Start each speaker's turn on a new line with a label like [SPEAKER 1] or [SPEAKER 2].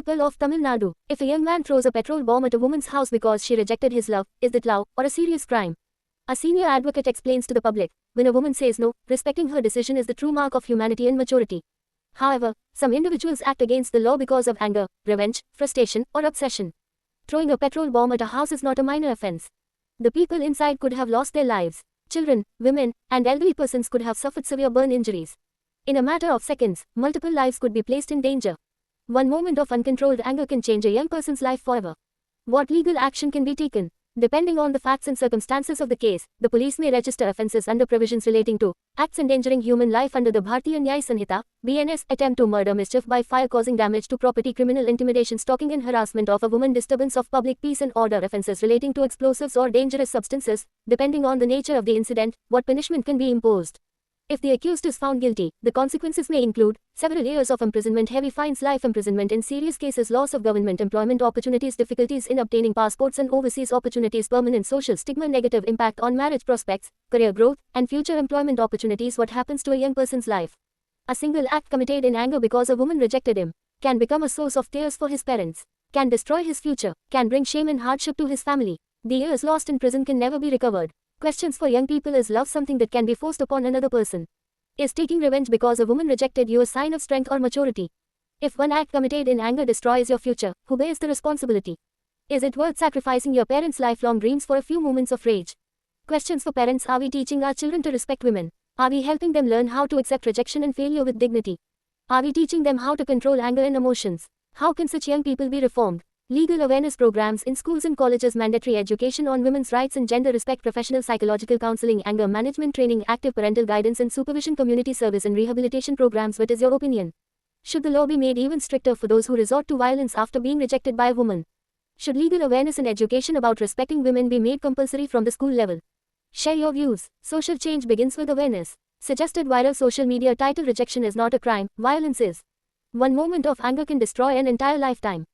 [SPEAKER 1] people of Tamil Nadu. If a young man throws a petrol bomb at a woman's house because she rejected his love, is that love or a serious crime? A senior advocate explains to the public, when a woman says no, respecting her decision is the true mark of humanity and maturity. However, some individuals act against the law because of anger, revenge, frustration, or obsession. Throwing a petrol bomb at a house is not a minor offense. The people inside could have lost their lives. Children, women, and elderly persons could have suffered severe burn injuries. In a matter of seconds, multiple lives could be placed in danger. One moment of uncontrolled anger can change a young person's life forever. What legal action can be taken? Depending on the facts and circumstances of the case, the police may register offences under provisions relating to acts endangering human life under the Bharatiya Nyaya Sanhita, BNS, attempt to murder, mischief by fire causing damage to property, criminal intimidation, stalking and harassment of a woman, disturbance of public peace and order, offences relating to explosives or dangerous substances. Depending on the nature of the incident, what punishment can be imposed. If the accused is found guilty, the consequences may include several years of imprisonment, heavy fines, life imprisonment in serious cases, loss of government employment opportunities, difficulties in obtaining passports and overseas opportunities, permanent social stigma, negative impact on marriage prospects, career growth, and future employment opportunities. What happens to a young person's life? A single act committed in anger because a woman rejected him can become a source of tears for his parents, can destroy his future, can bring shame and hardship to his family. The years lost in prison can never be recovered. Questions for young people: is love something that can be forced upon another person? Is taking revenge because a woman rejected you a sign of strength or maturity? If one act committed in anger destroys your future, who bears the responsibility? Is it worth sacrificing your parents' lifelong dreams for a few moments of rage? Questions for parents: are we teaching our children to respect women? Are we helping them learn how to accept rejection and failure with dignity? Are we teaching them how to control anger and emotions? How can such young people be reformed? Legal awareness programs in schools and colleges, mandatory education on women's rights and gender respect, professional psychological counseling, anger management training, active parental guidance and supervision, community service and rehabilitation programs. What is your opinion? Should the law be made even stricter for those who resort to violence after being rejected by a woman? Should legal awareness and education about respecting women be made compulsory from the school level? Share your views. Social change begins with awareness. Suggested viral social media title: rejection is not a crime, violence is. One moment of anger can destroy an entire lifetime.